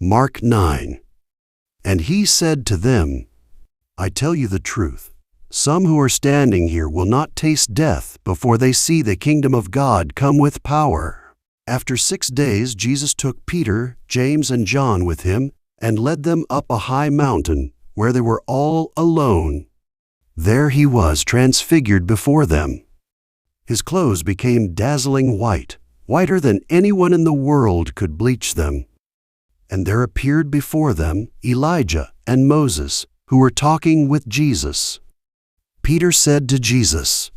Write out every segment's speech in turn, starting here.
Mark 9. And he said to them, I tell you the truth, some who are standing here will not taste death before they see the kingdom of God come with power. After 6 days Jesus took Peter, James, and John with him and led them up a high mountain where they were all alone. There he was transfigured before them. His clothes became dazzling white, whiter than anyone in the world could bleach them. And there appeared before them Elijah and Moses, who were talking with Jesus. Peter said to Jesus,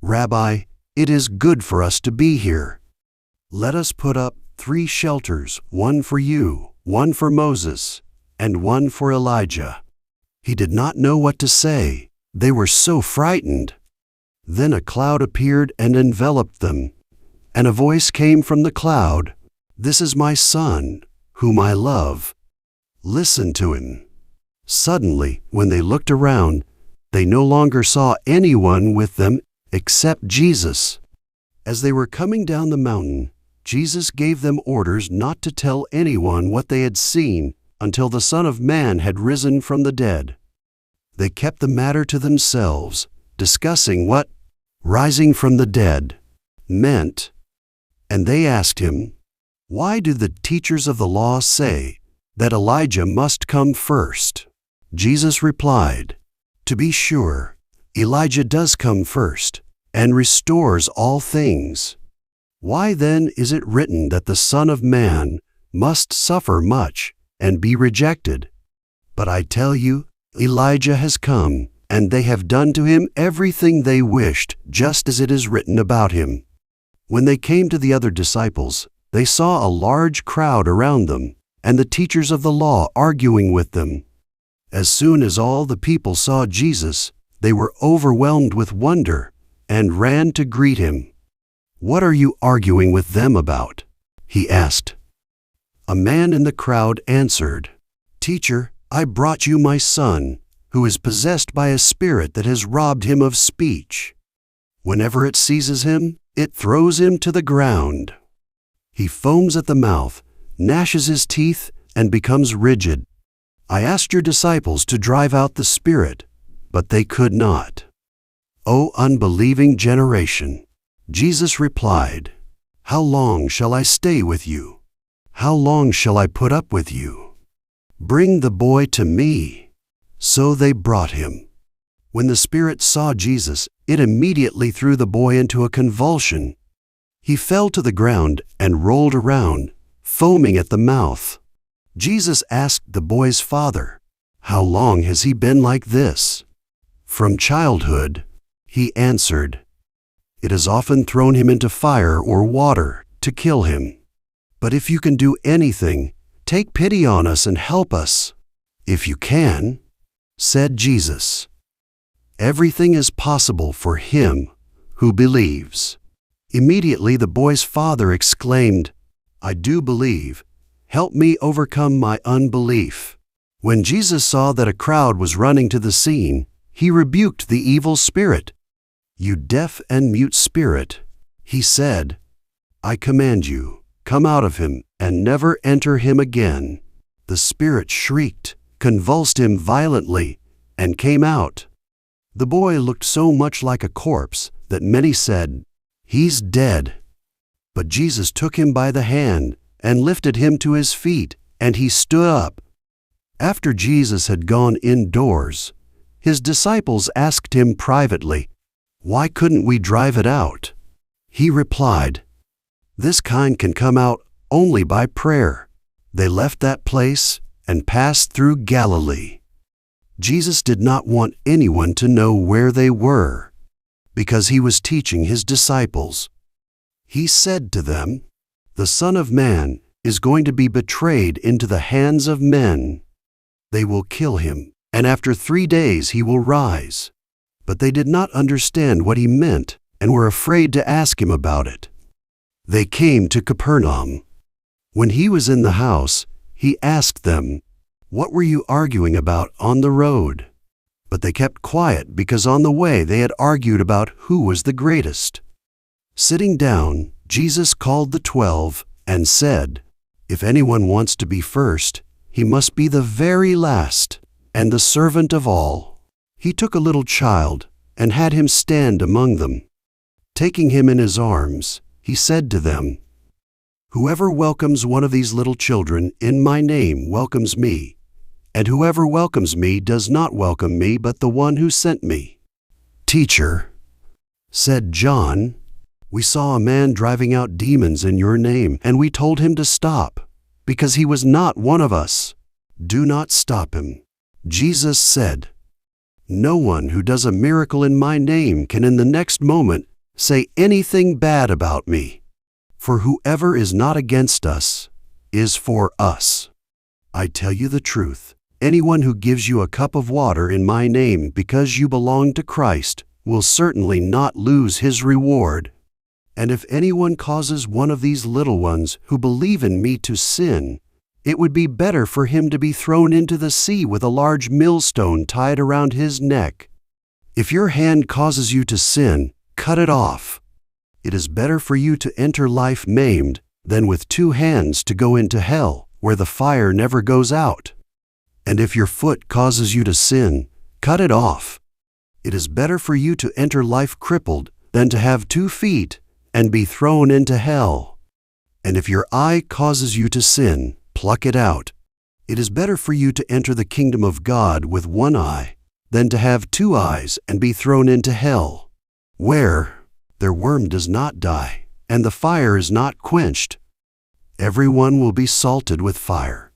Rabbi, it is good for us to be here. Let us put up 3 shelters, one for you, one for Moses, and one for Elijah. He did not know what to say. They were so frightened. Then a cloud appeared and enveloped them, and a voice came from the cloud, This is my Son, whom I love. Listen to him. Suddenly, when they looked around, they no longer saw anyone with them except Jesus. As they were coming down the mountain, Jesus gave them orders not to tell anyone what they had seen until the Son of Man had risen from the dead. They kept the matter to themselves, discussing what rising from the dead meant. And they asked him, Why do the teachers of the law say that Elijah must come first? Jesus replied, To be sure, Elijah does come first and restores all things. Why then is it written that the Son of Man must suffer much and be rejected? But I tell you, Elijah has come, and they have done to him everything they wished, just as it is written about him. When they came to the other disciples, they saw a large crowd around them, and the teachers of the law arguing with them. As soon as all the people saw Jesus, they were overwhelmed with wonder and ran to greet him. What are you arguing with them about? He asked. A man in the crowd answered, Teacher, I brought you my son, who is possessed by a spirit that has robbed him of speech. Whenever it seizes him, it throws him to the ground. He foams at the mouth, gnashes his teeth, and becomes rigid. I asked your disciples to drive out the spirit, but they could not. O unbelieving generation! Jesus replied, How long shall I stay with you? How long shall I put up with you? Bring the boy to me. So they brought him. When the spirit saw Jesus, it immediately threw the boy into a convulsion. He fell to the ground and rolled around, foaming at the mouth. Jesus asked the boy's father, How long has he been like this? From childhood, he answered. It has often thrown him into fire or water to kill him. But if you can do anything, take pity on us and help us. If you can, said Jesus. Everything is possible for him who believes. Immediately the boy's father exclaimed, I do believe. Help me overcome my unbelief. When Jesus saw that a crowd was running to the scene, he rebuked the evil spirit. You deaf and mute spirit, he said, I command you, come out of him and never enter him again. The spirit shrieked, convulsed him violently, and came out. The boy looked so much like a corpse that many said, He's dead. But Jesus took him by the hand and lifted him to his feet, and he stood up. After Jesus had gone indoors, his disciples asked him privately, Why couldn't we drive it out? He replied, This kind can come out only by prayer. They left that place and passed through Galilee. Jesus did not want anyone to know where they were, because he was teaching his disciples. He said to them, The Son of Man is going to be betrayed into the hands of men. They will kill him, and after 3 days he will rise. But they did not understand what he meant and were afraid to ask him about it. They came to Capernaum. When he was in the house, he asked them, What were you arguing about on the road? But they kept quiet because on the way they had argued about who was the greatest. Sitting down, Jesus called the 12 and said, If anyone wants to be first, he must be the very last, and the servant of all." He took a little child and had him stand among them. Taking him in his arms, he said to them, "Whoever welcomes one of these little children in my name welcomes me, and whoever welcomes me does not welcome me but the one who sent me." "Teacher," said John, "we saw a man driving out demons in your name, and we told him to stop, because he was not one of us." "Do not stop him." Jesus said, "No one who does a miracle in my name can in the next moment say anything bad about me. For whoever is not against us is for us. I tell you the truth, anyone who gives you a cup of water in my name because you belong to Christ will certainly not lose his reward. And if anyone causes one of these little ones who believe in me to sin, it would be better for him to be thrown into the sea with a large millstone tied around his neck. If your hand causes you to sin, cut it off. It is better for you to enter life maimed than with 2 hands to go into hell, where the fire never goes out. And if your foot causes you to sin, cut it off. It is better for you to enter life crippled than to have 2 feet and be thrown into hell. And if your eye causes you to sin, pluck it out. It is better for you to enter the kingdom of God with 1 eye than to have 2 eyes and be thrown into hell, where their worm does not die and the fire is not quenched. Everyone will be salted with fire.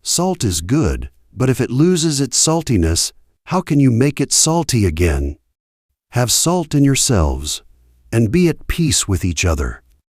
Salt is good, but if it loses its saltiness, how can you make it salty again? Have salt in yourselves, and be at peace with each other.